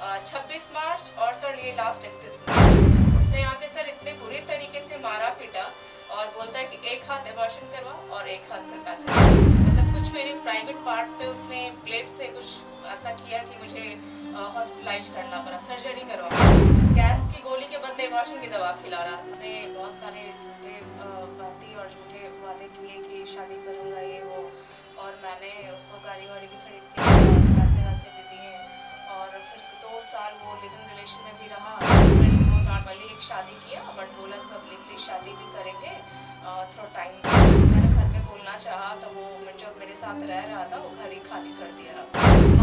26 मार्च और सर ये लास्ट 31 मार्च उसने आके सर इतने बुरे तरीके से मारा पीटा और बोलता है कि एक हाथ एबॉर्शन करवा और एक हाथ फिर पैसे मतलब कुछ मेरे प्राइवेट पार्ट पे उसने ब्लेड से कुछ ऐसा किया कि मुझे हॉस्पिटलाइज करना पड़ा, सर्जरी करवा, गैस की गोली के बदले एबॉर्शन की दवा खिला रहा था। उसने बहुत सारे झूठे बातें और झूठे वादे किए कि शादी करूंगा ये वो, और मैंने उसको गाड़ी वाड़ी भी खरीद के पैसे वैसे भी दिए और फिर 2 साल वो लिविंग रिलेशन में भी रहा। नॉर्मली एक शादी किया बट बोला पब्लिकली शादी भी करेंगे थोड़ा टाइम। मैंने घर में बोलना चाहा तो वो जब मेरे साथ रह रहा था वो घर ही खाली कर दिया।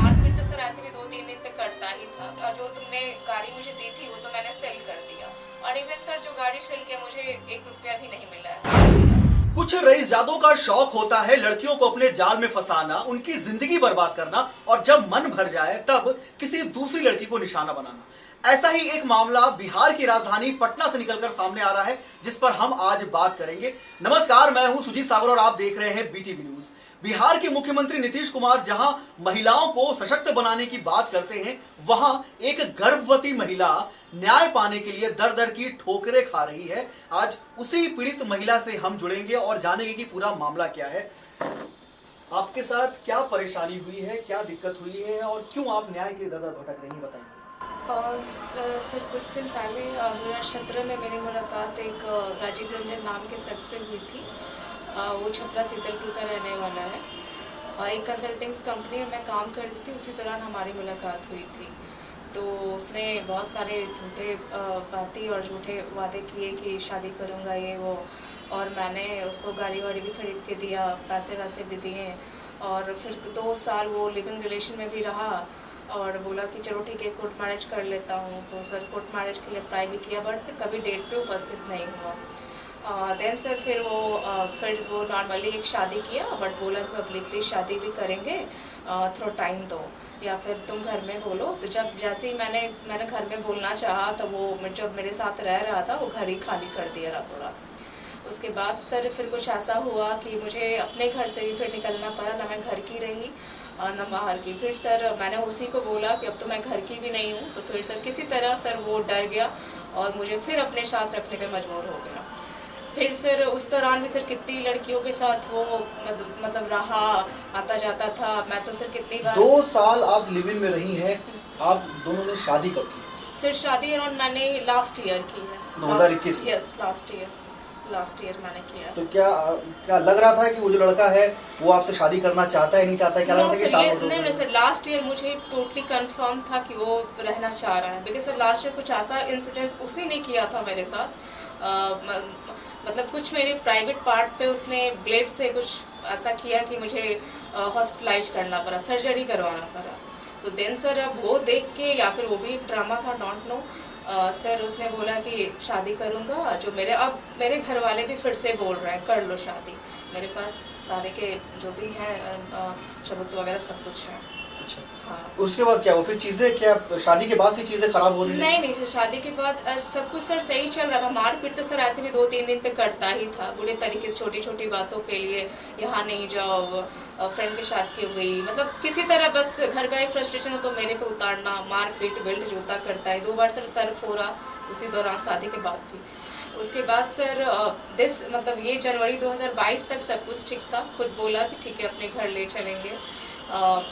मारपीट तो सर ऐसे भी 2-3 दिन पे करता ही था। जो तुमने गाड़ी मुझे दी थी वो तो मैंने सेल कर दिया और इवन सर जो गाड़ी सेल किया मुझे 1 रुपया भी नहीं मिला है। कुछ रईसजादों का शौक होता है लड़कियों को अपने जाल में फंसाना, उनकी जिंदगी बर्बाद करना और जब मन भर जाए तब किसी दूसरी लड़की को निशाना बनाना। ऐसा ही एक मामला बिहार की राजधानी पटना से निकलकर सामने आ रहा है जिस पर हम आज बात करेंगे। नमस्कार, मैं हूं सुजीत सागर और आप देख रहे हैं बीटीवी न्यूज। बिहार के मुख्यमंत्री नीतीश कुमार जहां महिलाओं को सशक्त बनाने की बात करते हैं, वहां एक गर्भवती महिला न्याय पाने के लिए दर दर की ठोकरें खा रही है। आज उसी पीड़ित महिला से हम जुड़ेंगे और जानेंगे कि पूरा मामला क्या है। आपके साथ क्या परेशानी हुई है, क्या दिक्कत हुई है और क्यों आप न्याय के लिए दर दर भटक रही हैं, बताइए। और सर कुछ दिन पहले 2017 में मेरी मुलाकात एक राजीव रंजन नाम के शख्स से हुई थी। वो छपरा सीतलपुर का रहने वाला है। एक कंसल्टिंग कंपनी में मैं काम करती थी, उसी दौरान हमारी मुलाकात हुई थी। तो उसने बहुत सारे झूठे बातें और झूठे वादे किए कि शादी करूँगा ये वो, और मैंने उसको गाड़ी वाड़ी भी खरीद के दिया, पैसे वैसे भी दिए और फिर 2 साल वो लिविंग रिलेशन में भी रहा और बोला कि चलो ठीक है कोर्ट मैरिज कर लेता हूँ। तो सर कोर्ट मैरिज के लिए अप्लाई भी किया बट कभी डेट पे उपस्थित नहीं हुआ। देन सर फिर वो नॉर्मली एक शादी किया बट बोला कि पब्लिकली शादी भी करेंगे, थोड़ा टाइम दो या फिर तुम घर में बोलो। तो जब जैसे ही मैंने घर में बोलना चाहा तो वो जब मेरे साथ रह रहा था वो घर ही खाली कर दिया रातों रात। उसके बाद सर फिर कुछ ऐसा हुआ कि मुझे अपने घर से भी फिर निकलना पड़ा, ना मैं घर की रही न बाहर की। फिर सर मैंने उसी को बोला कि अब तो मैं घर की भी नहीं हूँ। तो फिर सर किसी तरह सर वो डर गया और मुझे फिर अपने साथ रखने पे मजबूर हो गया। फिर सर उस दौरान भी सर कितनी लड़कियों के साथ वो मतलब रहा, आता जाता था। मैं तो सर कितनी बार 2 साल आप लिव इन में रही हैं। आप दोनों ने शादी कब की? सर शादी अराउंड मैंने लास्ट ईयर की है, 2021 में। यस लास्ट ईयर मैंने किया। तो क्या लग रहा था कि वो जो लड़का है वो आपसे शादी करना चाहता है, नहीं चाहता है? क्या लग रहा था कि नहीं सर, लास्ट ईयर मुझे टोटली कंफर्म था कि वो रहना चाह रहा है। बिकॉज सर लास्ट ईयर कुछ ऐसा इंसिडेंस उसी ने किया था मेरे साथ। मतलब कुछ मेरे प्राइवेट पार्ट पे उसने ब्लेड से कुछ ऐसा किया कि मुझे हॉस्पिटलाइज करना पड़ा, सर्जरी करवाना पड़ा। तो देन सर अब वो देख के या फिर वो भी एक ड्रामा था, डोंट नो, सर उसने बोला कि शादी करूंगा। जो मेरे घर वाले भी फिर से बोल रहे हैं कर लो शादी। मेरे पास सारे के जो भी है सबूत वगैरह सब कुछ है। अच्छा, हाँ। उसके बाद क्या वो फिर चीजें, क्या शादी के बाद से चीजें खराब हो रही हैं? नहीं सर, शादी के बाद सब कुछ सर सही चल रहा था। मारपीट तो सर ऐसे भी 2-3 दिन पे करता ही था, बुरे तरीके से छोटी छोटी बातों के लिए, यहाँ नहीं जाओ, फ्रेंड के साथ क्यों गई, मतलब किसी तरह बस घर का एक फ्रस्ट्रेशन हो तो मेरे पे उतारना, मारपीट बेल्ट जूता करता है। 2 बार सर फोड़ा उसी दौरान, शादी के बाद भी। उसके बाद सर मतलब ये जनवरी 2022 तक सब कुछ ठीक था। खुद बोला कि ठीक है अपने घर ले चलेंगे,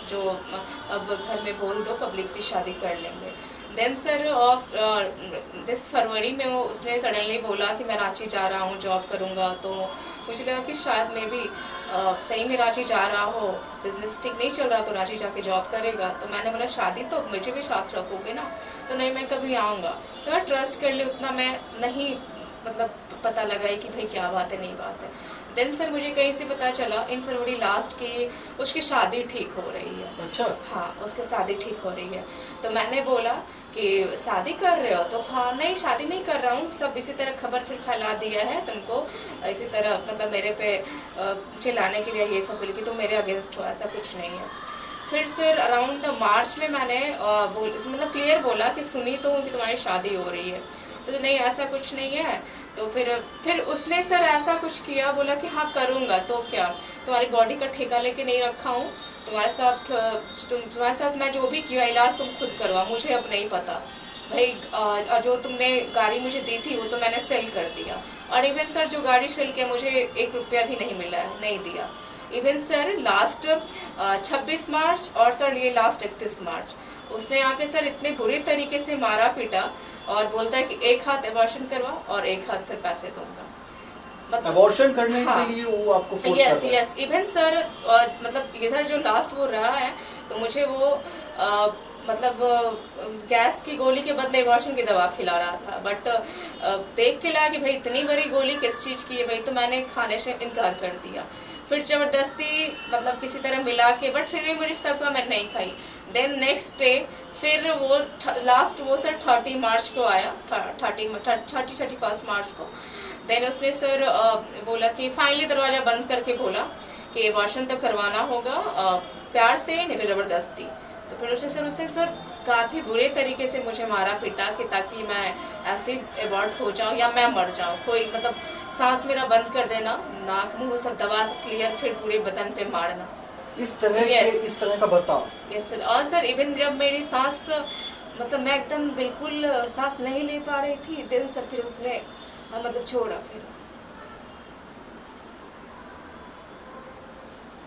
जो अब घर में बोल दो पब्लिकली शादी कर लेंगे। देन सर दिस फरवरी में उसने सडनली बोला कि मैं रांची जा रहा हूँ, जॉब करूँगा। तो मुझे लगा कि शायद मैं भी सही में रांची जा रहा हो, बिजनेस ठीक नहीं चल रहा तो रांची जाके जॉब करेगा। तो मैंने बोला शादी तो मुझे भी साथ रखोगे ना? तो नहीं, मैं कभी आऊँगा। तो मैं ट्रस्ट कर ली, उतना मैं नहीं मतलब पता लगाई कि भाई क्या बात है नहीं बात है। देन सर मुझे कहीं से पता चला इन फरवरी लास्ट की उसकी शादी ठीक हो रही है। अच्छा, हाँ, उसकी शादी ठीक हो रही है। तो मैंने बोला कि शादी कर रहे हो? तो हाँ, नहीं शादी नहीं कर रहा हूँ, सब इसी तरह खबर फिर फैला दिया है तुमको, इसी तरह मतलब मेरे पे चिल्लाने के लिए ये सब बोली कि तुम मेरे अगेंस्ट हो, ऐसा कुछ नहीं है। फिर सर अराउंड मार्च में मैंने मतलब क्लियर बोला कि सुनी तो हूँ कि तुम्हारी शादी हो रही है। तो नहीं ऐसा कुछ नहीं है। तो फिर उसने सर ऐसा कुछ किया, बोला कि हाँ करूँगा तो क्या, तुम्हारी बॉडी का ठेका लेके नहीं रखा हूँ, तुम्हारे साथ मैं जो भी किया इलाज तुम खुद करवा, मुझे अब नहीं पता भाई। जो तुमने गाड़ी मुझे दी थी वो तो मैंने सेल कर दिया, और इवन सर जो गाड़ी सेल किया मुझे 1 रुपया भी नहीं मिला है, नहीं दिया। इवन सर लास्ट 26 मार्च और सर ये लास्ट 31 मार्च उसने आके सर इतने बुरे तरीके से मारा पीटा और बोलता है कि एक हाथ एबॉर्शन करवा और एक हाथ फिर पैसे दूंगा। मतलब अबॉर्शन करने हाँ, के लिए वो आपको फोर्स कर यस रहा है। यस। इवन सर मतलब इधर जो लास्ट वो रहा है तो मुझे वो मतलब गैस की गोली के बदले एबॉर्शन की दवा खिला रहा था। बट देख के लगा कि भाई इतनी बड़ी गोली किस चीज की है भाई, तो मैंने खाने से इनकार कर दिया। फिर जबरदस्ती मतलब किसी तरह मिला के, बट फिर भी मुझे सबका मैं नहीं खाई। देन नेक्स्ट डे फिर वो लास्ट वो सर 30 मार्च को आया, 31 मार्च को। देन उसने सर बोला कि फाइनली दरवाजा बंद करके बोला कि एबॉर्शन तो करवाना होगा प्यार से, नहीं तो जबरदस्ती। तो फिर उसने सर काफी बुरे तरीके से मुझे मारा पीटा कि ताकि मैं ऐसे एबॉर्ट हो जाऊं या मैं मर जाऊं, कोई मतलब सांस मेरा बंद कर देना, नाक मुंह सब दबा क्लियर, फिर पूरे बदन पे मारना। इस तरह का बर्ताव। Yes sir. और सर इवन जब मेरी सांस मतलब मैं एकदम बिल्कुल सांस नहीं ले पा रही थी, दिन सर फिर उसने मतलब छोड़ा। फिर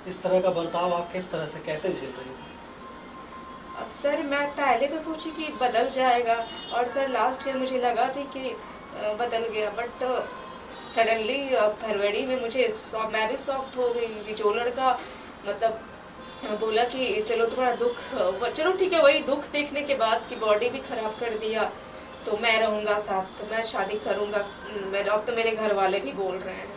इस तरह का बर्ताव आप किस तरह से कैसे झेल रही थी? अब सर मैं पहले तो सोची कि बदल जाएगा, और सर लास्ट ईयर मुझे लगा भी कि बदल गया, बट सडनली फरवरी में मैं भी सॉफ्ट हो गई कि जो लड़का मतलब बोला कि चलो तुम्हारा दुख, चलो ठीक है, वही दुख देखने के बाद कि बॉडी भी खराब कर दिया तो मैं रहूंगा साथ, तो मैं शादी करूंगा। अब तो मेरे घर वाले भी बोल रहे हैं।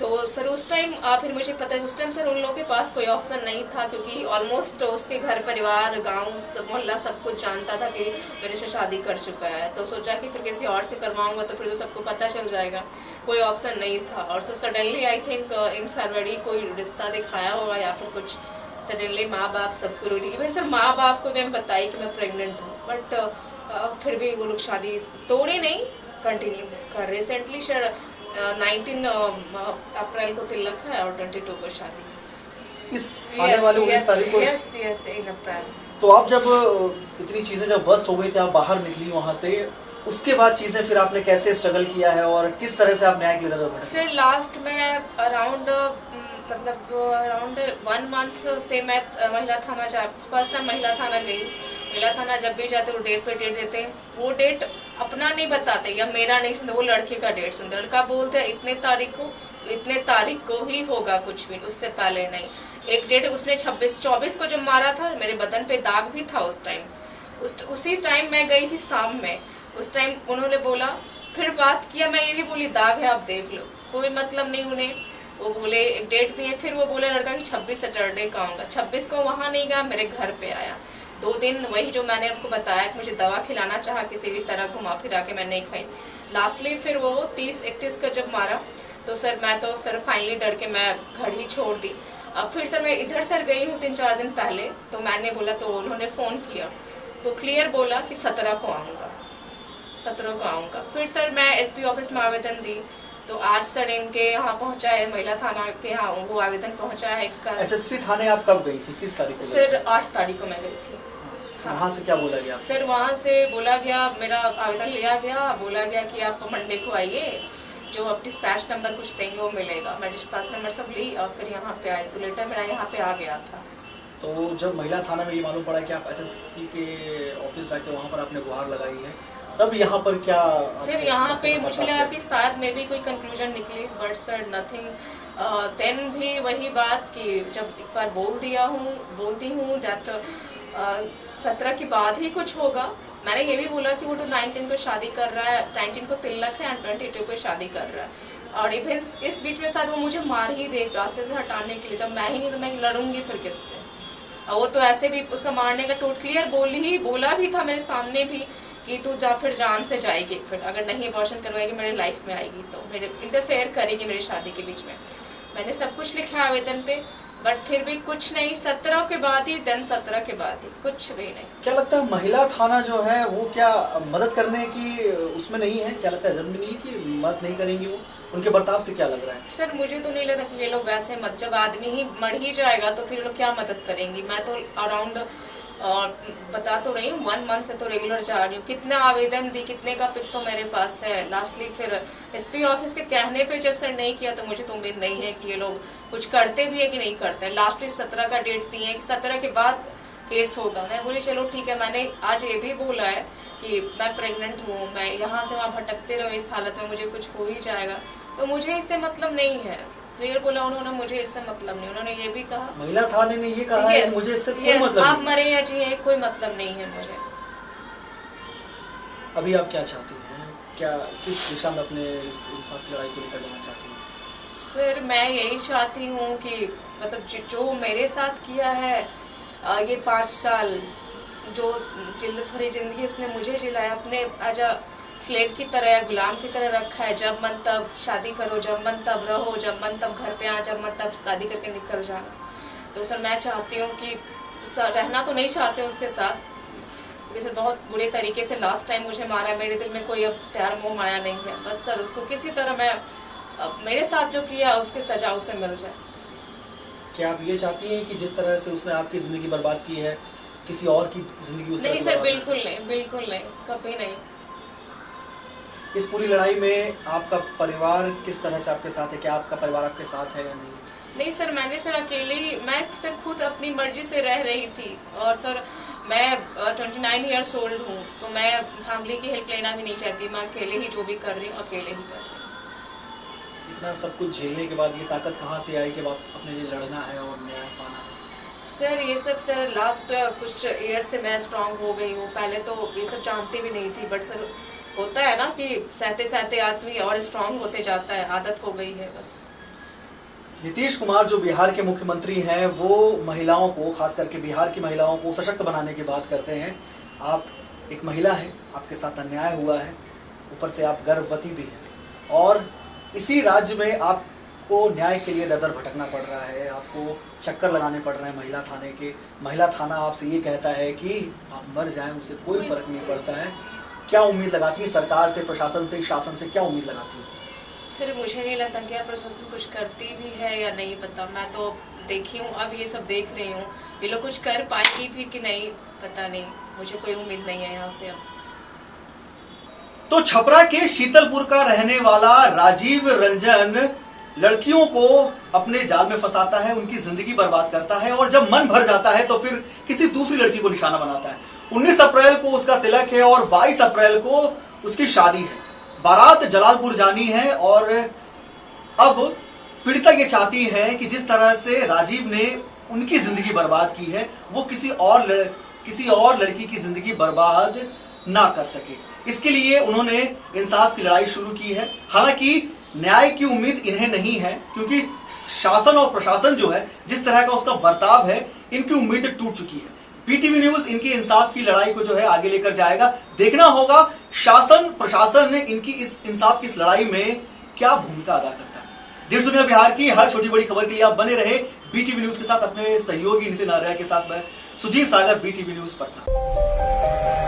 तो सर उस टाइम फिर मुझे पता है उस टाइम सर उन लोगों के पास कोई ऑप्शन नहीं था, क्योंकि ऑलमोस्ट उसके घर परिवार गांव मोहल्ला सब कुछ जानता था कि मेरे से शादी कर चुका है। तो सोचा कि फिर किसी और से करवाऊंगा तो फिर तो सबको पता चल जाएगा, कोई ऑप्शन नहीं था। और sir suddenly I think in फरवरी कोई रिश्ता दिखाया होगा या फिर कुछ, सडनली माँ बाप सबको रोटी, इवन सर माँ बाप को भी मैं बताई कि मैं प्रेग्नेंट हूँ, बट फिर भी वो लोग शादी तोड़े नहीं, कंटिन्यू कर। रिसेंटली सर 19 अप्रैल को तिलक है और 22 को शादी। इस आने वाले 19 तारीख को। यस यस, इन अप्रैल। तो आप जब इतनी चीजें जब वर्स्ट हो गई थी, आप बाहर निकली वहां से, उसके बाद चीजें फिर आपने कैसे स्ट्रगल किया है और किस तरह से आप न्याय की तरफ बढ़े? सर लास्ट में अराउंड 1 मंथ से मैं महिला थाना फर्स्ट टाइम महिला थाना गई। महिला थाना जब भी जाते वो डेट पे डेट देते, वो डेट अपना नहीं बताते या मेरा नहीं सुनते, वो लड़के का डेट सुनते। लड़का बोलते हैं इतने तारीख को ही होगा, कुछ भी उससे पहले नहीं। एक डेट उसने 24 को जब मारा था, मेरे बदन पे दाग भी था उस टाइम। उसी टाइम मैं गई थी शाम में, उस टाइम उन्होंने बोला, फिर बात किया, मैं ये भी बोली दाग है आप देख लो, कोई मतलब नहीं उन्हें। वो बोले एक डेट दिए, फिर वो बोले लड़का कि 26 सैटरडे का आऊंगा। 26 को वहां नहीं गया, मेरे घर पे आया। 2 दिन वही जो मैंने आपको बताया कि मुझे दवा खिलाना चाहा, किसी भी तरह घुमा फिरा के मैं नहीं खाई। लास्टली फिर वो 30-31 का जब मारा तो सर मैं तो सर फाइनली डर के मैं घर ही छोड़ दी। अब फिर सर मैं इधर सर गई हूँ 3-4 दिन पहले, तो मैंने बोला, तो उन्होंने फोन किया तो क्लियर बोला कि 17 को आऊंगा। फिर सर मैं एसपी ऑफिस में आवेदन दी, तो आज सर इनके यहाँ पहुंचा है, महिला थाना के यहाँ वो आवेदन पहुंचा है। एसएसपी थाने आप कब गई थी, किस तारीख को? सर 8 तारीख को मैं गई थी। वहाँ से क्या बोला गया? सर वहाँ से बोला गया, मेरा आवेदन लिया गया, बोला गया कि आप मंडे को आइए, जो आप डिस्पैच नंबर कुछ देंगे वो मिलेगा। मैं डिस्पैच नंबर सब ली और फिर यहाँ पे आई, तो लेटर मेरा यहाँ पे आ गया था। तो जब महिला थाना में ये मालूम पड़ा कि आप एसएसपी के ऑफिस जाके वहाँ पर आपने गुहार लगाई है, तब यहाँ पर क्या? सर यहाँ पे मुझे लगा कि शायद में भी कोई कंक्लूजन निकले, बट सर नथिंग। देन भी वही बात कि जब एक बार बोलती हूँ दैट 17 के बाद ही कुछ होगा। मैंने ये भी बोला कि वो तो 19 को शादी कर रहा है, 19 को तिलक है, 22 को शादी कर रहा है। और इवन इस बीच में शायद वो मुझे मार ही दे रास्ते से हटाने के लिए, जब मैं ही नहीं तो मैं लड़ूंगी फिर किससे। और वो तो ऐसे भी उसका मारने का टोट क्लियर बोला भी था मेरे सामने भी कि तू फिर जान से जाएगी, फिर अगर नहीं अबॉर्शन करवाएगी मेरे लाइफ में आएगी, तो मेरे इंटरफेयर करेगी मेरी शादी के बीच में। मैंने सब कुछ लिखा है आवेदन पे, बट फिर भी कुछ नहीं, 17 के बाद ही, देन 17 के बाद ही, कुछ भी नहीं। क्या लगता है महिला थाना जो है वो क्या मदद करने की उसमें नहीं है? क्या लगता है जन्म नहीं कि मदद नहीं करेंगी वो? उनके बर्ताव से क्या लग रहा है? सर मुझे तो नहीं लगता कि ये लोग वैसे मत, जब आदमी ही मर ही जाएगा तो फिर लोग क्या मदद करेंगी। मैं तो अराउंड और बता तो रही हूँ 1 मंथ से तो रेगुलर जा रही हूँ। कितना आवेदन दी, कितने का पिक तो मेरे पास है। लास्टली फिर एसपी ऑफिस के कहने पे जब सर नहीं किया तो मुझे तो उम्मीद नहीं है कि ये लोग कुछ करते भी है कि नहीं करते। लास्टली 17 का डेट दिए कि 17 के बाद केस होगा। मैं बोली चलो ठीक है। मैंने आज ये भी बोला है कि मैं प्रेग्नेंट हूँ, मैं यहाँ से वहाँ भटकते रहूँ इस हालत में, मुझे कुछ हो ही जाएगा तो मुझे इससे मतलब नहीं है। क्लियर बोला उन्होंने, मुझे इससे मतलब नहीं। उन्होंने ये भी कहा, महिला थाने ने ये कहा है मुझे इससे कोई मतलब आप नहीं। मरे या जिए कोई मतलब नहीं है मुझे। अभी आप क्या चाहती हैं? क्या किस दिशा में अपने इस इंसाफ की लड़ाई को लेकर जाना चाहती हैं? सर मैं यही चाहती हूँ कि मतलब जो मेरे साथ किया है ये 5 साल जो जिल्लत भरी जिंदगी उसने मुझे जिलाया, अपने एज अ स्लेव की तरह, गुलाम की तरह रखा है। जब मन तब शादी करो, जब मन तब रहो, जब मन तब घर पे आ, जब मन तब शादी करके निकल जाना। तो सर मैं चाहती हूँ कि रहना तो नहीं चाहते उसके साथ, क्योंकि सर बहुत बुरे तरीके से लास्ट टाइम मुझे मारा। मेरे दिल में कोई अब प्यार मोह माया नहीं है। बस सर उसको किसी तरह मैं मेरे साथ जो किया उसकी सजा उसे मिल जाए। क्या आप ये चाहती हैं कि जिस तरह से उसने आपकी जिंदगी बर्बाद की है किसी और की जिंदगी उस तरह नहीं से सर, बर्बाद बिल्कुल नहीं, बिल्कुल नहीं, कभी नहीं। इस पूरी लड़ाई में आपका परिवार किस तरह से आपके साथ है? क्या आपका परिवार आपके साथ है या नहीं? नहीं सर, मैंने सर अकेले ही, मैं सर खुद अपनी मर्जी से रह रही थी। और सर मैं 29 ईयर्स ओल्ड हूँ तो मैं फैमिली की हेल्प लेना भी नहीं चाहती। मैं अकेले ही जो भी कर रही हूँ अकेले ही कर रही हूँ। इतना सब कुछ झेलने के बाद ये ताकत कहाँ से आई कि आप अपने लिए लड़ना है और न्याय पाना है? सर ये सब सर लास्ट कुछ ईयर से मैं स्ट्रांग हो गई हूँ। पहले तो ये सब जानती भी नहीं थी, बट सर होता है ना कि सहते सहते आदमी और स्ट्रांग होते जाता है, आदत हो गई है बस। नीतीश कुमार जो बिहार के मुख्यमंत्री हैं वो महिलाओं को, खास करके बिहार की महिलाओं को सशक्त बनाने की बात करते हैं। आप एक महिला हैं, आपके साथ अन्याय हुआ है, ऊपर से आप गर्भवती भी हैं और इसी राज्य में आपको न्याय के लिए दर भटकना पड़ रहा है, आपको चक्कर लगाने पड़ रहे हैं महिला थाने के। महिला थाना आपसे ये कहता है कि आप मर जाएं, उससे कोई फर्क नहीं पड़ता है। क्या उम्मीद लगाती है सरकार से, प्रशासन से, शासन से क्या उम्मीद लगाती है? सर मुझे नहीं लगता कि प्रशासन कुछ करती भी है या नहीं पता। मैं तो देखी हूँ, अब ये सब देख रही हूँ, ये लोग कुछ कर पाएगी भी कि नहीं पता नहीं। मुझे कोई उम्मीद नहीं है यहाँ से अब। तो छपरा के शीतलपुर का रहने वाला राजीव रंजन लड़कियों को अपने जाल में फंसाता है, उनकी जिंदगी बर्बाद करता है और जब मन भर जाता है तो फिर किसी दूसरी लड़की को निशाना बनाता है। 19 अप्रैल को उसका तिलक है और 22 अप्रैल को उसकी शादी है। बारात जलालपुर जानी है और अब पीड़िता ये चाहती है कि जिस तरह से राजीव ने उनकी जिंदगी बर्बाद की है वो किसी और लड़की की जिंदगी बर्बाद ना कर सके। इसके लिए उन्होंने इंसाफ की लड़ाई शुरू की है। हालांकि न्याय की उम्मीद इन्हें नहीं है क्योंकि शासन और प्रशासन जो है जिस तरह का उसका बर्ताव है, इनकी उम्मीदें टूट चुकी है। पीटीवी न्यूज इनकी इंसाफ की लड़ाई को जो है आगे लेकर जाएगा। देखना होगा शासन प्रशासन ने इनकी इस इंसाफ की इस लड़ाई में क्या भूमिका अदा करता है। देश दुनिया बिहार की हर छोटी बड़ी खबर के लिए आप बने रहे बीटीवी न्यूज के साथ। अपने सहयोगी नितिन आर्या के साथ मैं सुजीत सागर, बीटीवी न्यूज पटना।